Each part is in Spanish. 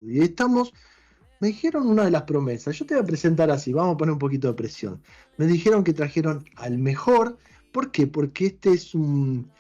Y estamos, me dijeron una de las promesas, yo te voy a presentar así, vamos a poner un poquito de presión. Me dijeron que trajeron al mejor, ¿por qué? Porque este es un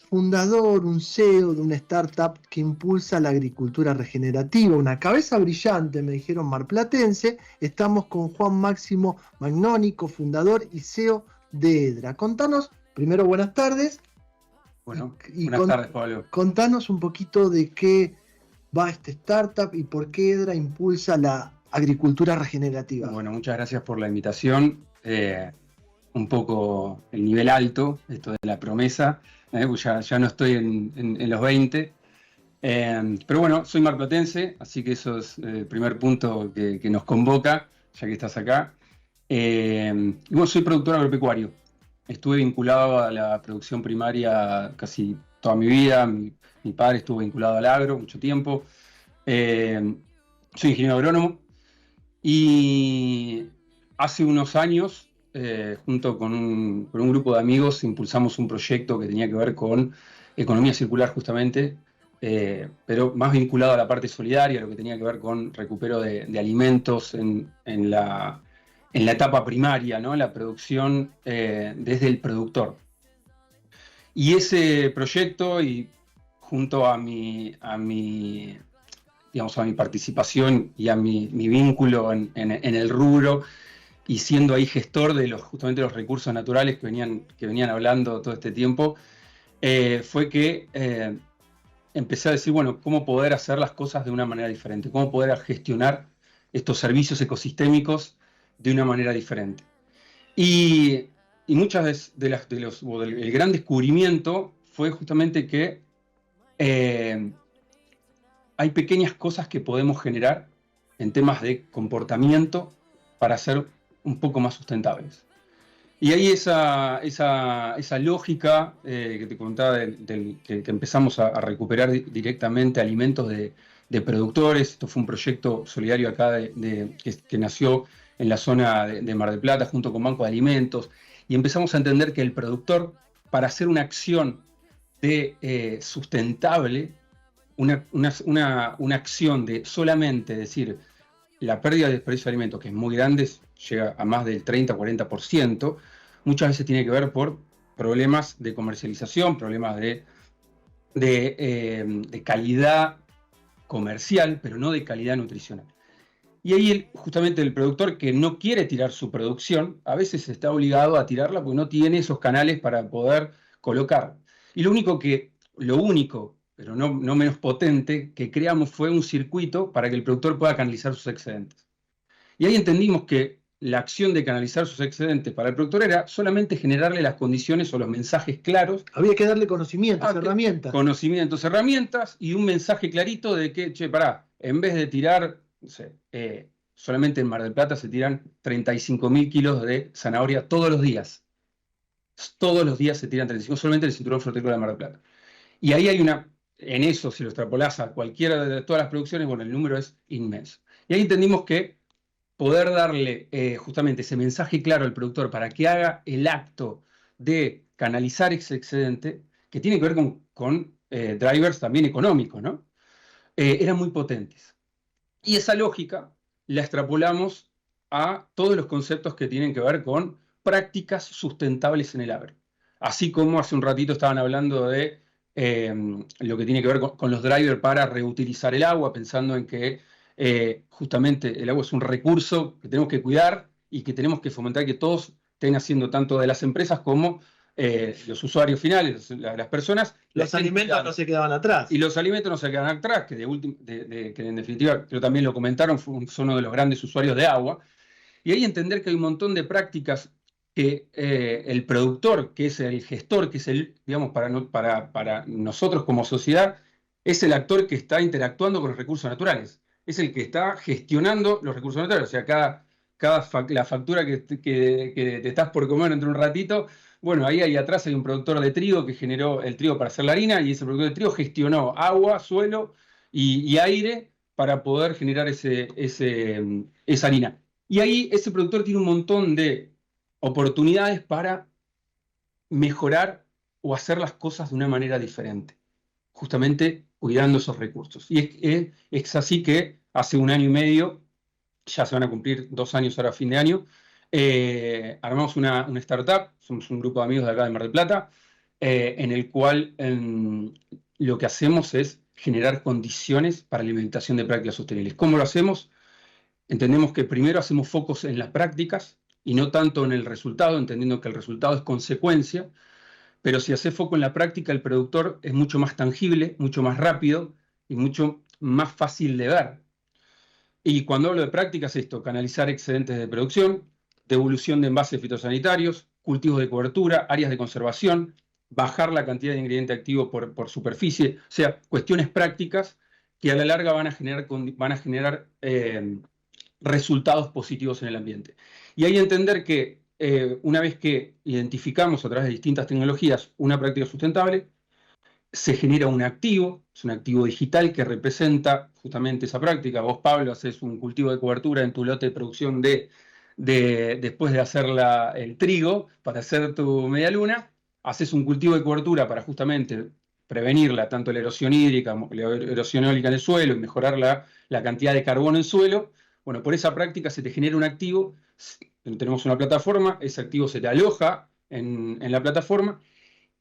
fundador, un CEO de una startup que impulsa la agricultura regenerativa, una cabeza brillante, me dijeron marplatense. Estamos con Juan Máximo Magnónico, fundador y CEO de Edra. Contanos, primero buenas tardes y, Bueno, y buenas tardes, Pablo. contanos un poquito de qué va esta startup y por qué Edra impulsa la agricultura regenerativa. Bueno, muchas gracias por la invitación. Un poco el nivel alto, esto de la promesa, pues ya no estoy en los 20. Pero bueno, soy marplatense, así que eso es el primer punto que nos convoca, ya que estás acá. Y bueno, soy productor agropecuario. Estuve vinculado a la producción primaria casi toda mi vida. Mi padre estuvo vinculado al agro mucho tiempo. Eh, Soy ingeniero agrónomo. Y hace unos años, junto con un grupo de amigos, impulsamos un proyecto que tenía que ver con economía circular justamente, pero más vinculado a la parte solidaria, lo que tenía que ver con recupero de alimentos en la etapa primaria, ¿no? La producción desde el productor. Y ese proyecto, y junto digamos, a mi participación y a mi vínculo en el rubro, y siendo ahí gestor de justamente los recursos naturales que venían hablando todo este tiempo, fue que empecé a decir, bueno, cómo poder hacer las cosas de una manera diferente, cómo poder gestionar estos servicios ecosistémicos de una manera diferente. Y, y muchas el gran descubrimiento fue justamente que hay pequeñas cosas que podemos generar en temas de comportamiento para ser un poco más sustentables. Y ahí esa lógica que te contaba que empezamos a recuperar directamente alimentos de productores. Esto fue un proyecto solidario acá que nació en la zona de Mar del Plata junto con Banco de Alimentos, y empezamos a entender que el productor, para hacer una acción sustentable, una acción de solamente decir la pérdida de desperdicio de alimentos, que es muy grande, llega a más del 30-40%, muchas veces tiene que ver por problemas de comercialización, problemas de calidad comercial, pero no de calidad nutricional. Y ahí justamente el productor que no quiere tirar su producción, a veces está obligado a tirarla porque no tiene esos canales para poder colocar. Y lo único, pero no menos potente, que creamos fue un circuito para que el productor pueda canalizar sus excedentes. Y ahí entendimos que la acción de canalizar sus excedentes para el productor era solamente generarle las condiciones o los mensajes claros, Había que darle conocimientos, herramientas. conocimientos, herramientas y un mensaje clarito de que, che, pará, en vez de tirar, no sé, solamente en Mar del Plata se tiran 35.000 kilos de zanahoria todos los días. Todos los días se tiran 35, solamente en el cinturón frutícola de Mar del Plata. Y ahí en eso, si lo extrapolás a cualquiera de todas las producciones, bueno, el número es inmenso. Y ahí entendimos que poder darle justamente ese mensaje claro al productor para que haga el acto de canalizar ese excedente, que tiene que ver con drivers también económicos, ¿no? Eran muy potentes. Y esa lógica la extrapolamos a todos los conceptos que tienen que ver con prácticas sustentables en el agro. Así como hace un ratito estaban hablando de lo que tiene que ver con los drivers para reutilizar el agua, pensando en que justamente el agua es un recurso que tenemos que cuidar y que tenemos que fomentar que todos estén haciendo, tanto de las empresas como los usuarios finales, las personas, la Los estén alimentos cuidando. no se quedaban atrás. Y los alimentos no se quedan atrás, que en definitiva, creo también lo comentaron, son uno de los grandes usuarios de agua. Y ahí entender que hay un montón de prácticas que el productor, que es el gestor, que es digamos, para nosotros como sociedad, es el actor que está interactuando con los recursos naturales. Es el que está gestionando los recursos naturales. O sea, la factura que te estás por comer dentro de un ratito, bueno, ahí atrás hay un productor de trigo que generó el trigo para hacer la harina, y ese productor de trigo gestionó agua, suelo y aire para poder generar esa harina. Y ahí ese productor tiene un montón de oportunidades para mejorar o hacer las cosas de una manera diferente, justamente cuidando esos recursos. Y es así que hace 1 año y medio, ya se van a cumplir 2 años ahora a fin de año, armamos una startup, somos un grupo de amigos de acá de Mar del Plata, en el cual lo que hacemos es generar condiciones para la implementación de prácticas sostenibles. ¿Cómo lo hacemos? Entendemos que primero hacemos focos en las prácticas y no tanto en el resultado, entendiendo que el resultado es consecuencia, pero si hace foco en la práctica, el productor es mucho más tangible, mucho más rápido y mucho más fácil de ver. Y cuando hablo de prácticas, esto, canalizar excedentes de producción, devolución de envases fitosanitarios, cultivos de cobertura, áreas de conservación, bajar la cantidad de ingrediente activo por superficie, o sea, cuestiones prácticas que a la larga van a generar resultados positivos en el ambiente. Y hay que entender que una vez que identificamos a través de distintas tecnologías una práctica sustentable, se genera un activo, es un activo digital que representa justamente esa práctica. Vos, Pablo, haces un cultivo de cobertura en tu lote de producción después de hacer el trigo para hacer tu media luna, haces un cultivo de cobertura para justamente prevenirla, tanto la erosión hídrica como la erosión eólica en el suelo y mejorar la cantidad de carbono en el suelo. Bueno, por esa práctica se te genera un activo, tenemos una plataforma, ese activo se te aloja en la plataforma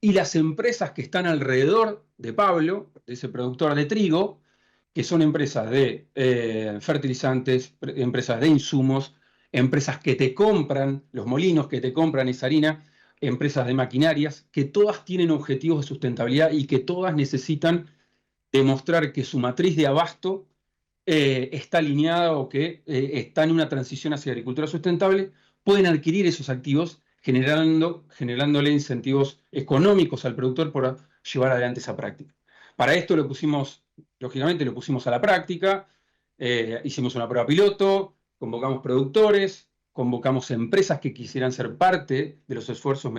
y las empresas que están alrededor de Pablo, de ese productor de trigo, que son empresas de fertilizantes, empresas de insumos, empresas que te compran, los molinos que te compran esa harina, empresas de maquinarias, que todas tienen objetivos de sustentabilidad y que todas necesitan demostrar que su matriz de abasto está alineada o que está en una transición hacia agricultura sustentable, pueden adquirir esos activos generándole incentivos económicos al productor por llevar adelante esa práctica. Para esto lógicamente lo pusimos a la práctica, hicimos una prueba piloto, convocamos productores, convocamos empresas que quisieran ser parte de los esfuerzos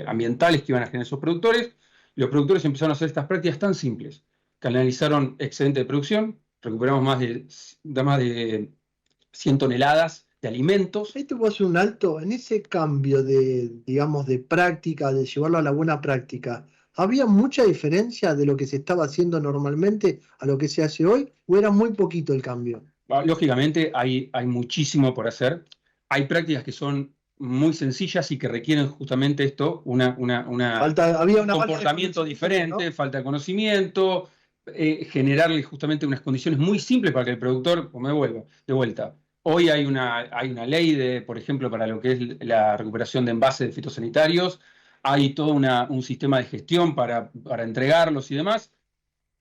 ambientales que iban a generar esos productores. Los productores empezaron a hacer estas prácticas tan simples. Canalizaron excedente de producción, recuperamos más de 100 toneladas de alimentos. Ahí te puedo hacer un alto en ese cambio de, digamos, de práctica, de llevarlo a la buena práctica. ¿Había mucha diferencia de lo que se estaba haciendo normalmente a lo que se hace hoy? ¿O era muy poquito el cambio? Lógicamente hay muchísimo por hacer. Hay prácticas que son muy sencillas y que requieren justamente esto, Había un una falta de comportamiento conocimiento, diferente, ¿no? falta de conocimiento, generarle justamente unas condiciones muy simples para que el productor, como de vuelta. Hoy hay una ley por ejemplo, para lo que es la recuperación de envases de fitosanitarios, hay todo un sistema de gestión para entregarlos y demás,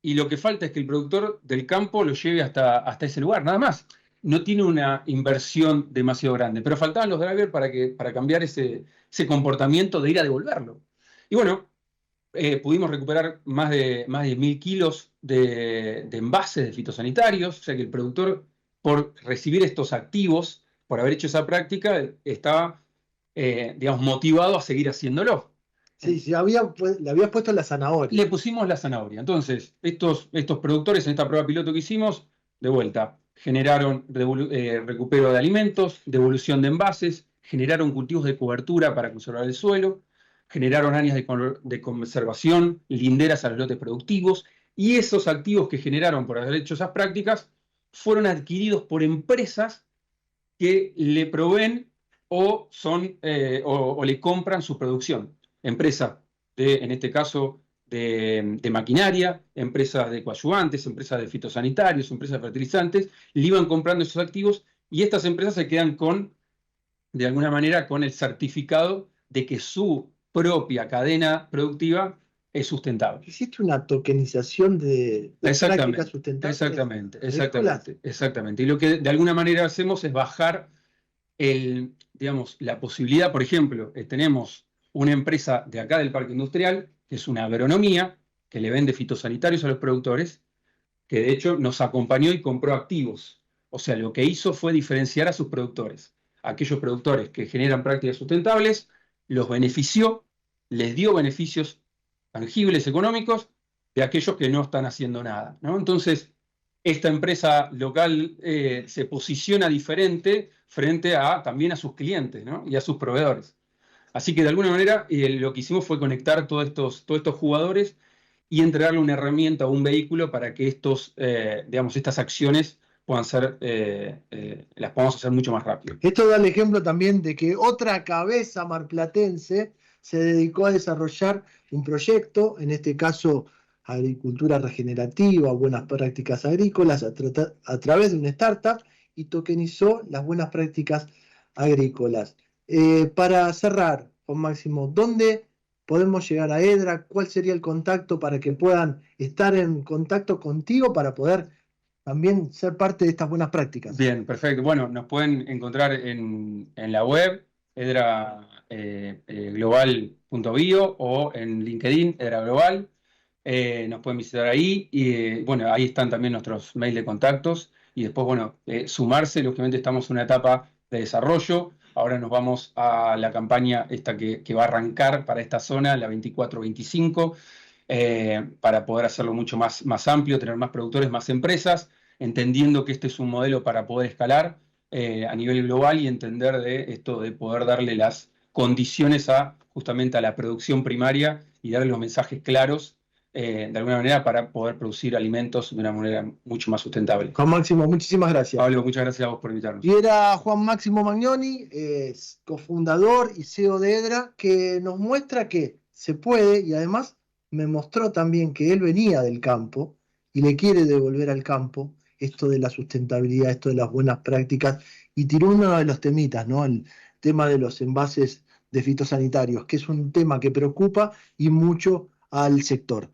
y lo que falta es que el productor del campo lo lleve hasta ese lugar, nada más. No tiene una inversión demasiado grande, pero faltaban los drivers para cambiar ese comportamiento de ir a devolverlo. Y bueno, pudimos recuperar más de 10.000 kilos de envases de fitosanitarios, o sea que el productor, por recibir estos activos, por haber hecho esa práctica, estaba, digamos, motivado a seguir haciéndolo. Sí, sí, le habías puesto la zanahoria. Le pusimos la zanahoria. Entonces, estos productores en esta prueba piloto que hicimos, de vuelta, generaron recupero de alimentos, devolución de envases, generaron cultivos de cobertura para conservar el suelo, generaron áreas de conservación, linderas a los lotes productivos, y esos activos que generaron por haber hecho esas prácticas fueron adquiridos por empresas que le proveen o le compran su producción. Empresas en este caso, de maquinaria, empresas de coadyuvantes, empresas de fitosanitarios, empresas de fertilizantes, le iban comprando esos activos y estas empresas se quedan de alguna manera, con el certificado de que su propia cadena productiva es sustentable. Hiciste una tokenización de prácticas sustentables. Exactamente. Y lo que de alguna manera hacemos es bajar digamos, la posibilidad. Por ejemplo, tenemos una empresa de acá del Parque Industrial, que es una agronomía, que le vende fitosanitarios a los productores, que de hecho nos acompañó y compró activos. O sea, lo que hizo fue diferenciar a sus productores. Aquellos productores que generan prácticas sustentables, los benefició, les dio beneficios tangibles, económicos, de aquellos que no están haciendo nada, ¿no? Entonces, esta empresa local se posiciona diferente frente también a sus clientes, ¿no? Y a sus proveedores. Así que de alguna manera lo que hicimos fue conectar todos estos jugadores y entregarle una herramienta o un vehículo para que estas acciones puedan ser, las podamos hacer mucho más rápido. Esto da el ejemplo también de que otra cabeza marplatense se dedicó a desarrollar un proyecto, en este caso agricultura regenerativa, buenas prácticas agrícolas, a través de una startup y tokenizó las buenas prácticas agrícolas. Para cerrar, Juan Máximo, ¿dónde podemos llegar a EDRA? ¿Cuál sería el contacto para que puedan estar en contacto contigo para poder también ser parte de estas buenas prácticas? Bien, perfecto. Bueno, nos pueden encontrar en la web, edraglobal.bio o en LinkedIn, Edra Global. Nos pueden visitar ahí y bueno, ahí están también nuestros mails de contactos y después, bueno, sumarse. Lógicamente estamos en una etapa de desarrollo. Ahora nos vamos a la campaña esta que va a arrancar para esta zona, la 24-25, para poder hacerlo mucho más amplio, tener más productores, más empresas, entendiendo que este es un modelo para poder escalar a nivel global y entender de esto de poder darle las condiciones justamente a la producción primaria y darle los mensajes claros de alguna manera para poder producir alimentos de una manera mucho más sustentable. Juan Máximo, muchísimas gracias. Pablo, muchas gracias a vos por invitarnos. Y era Juan Máximo Magnoni, cofundador y CEO de EDRA, que nos muestra que se puede y además me mostró también que él venía del campo y le quiere devolver al campo esto de la sustentabilidad, esto de las buenas prácticas y tiró uno de los temitas, ¿no? El tema de los envases de fitosanitarios, que es un tema que preocupa y mucho al sector.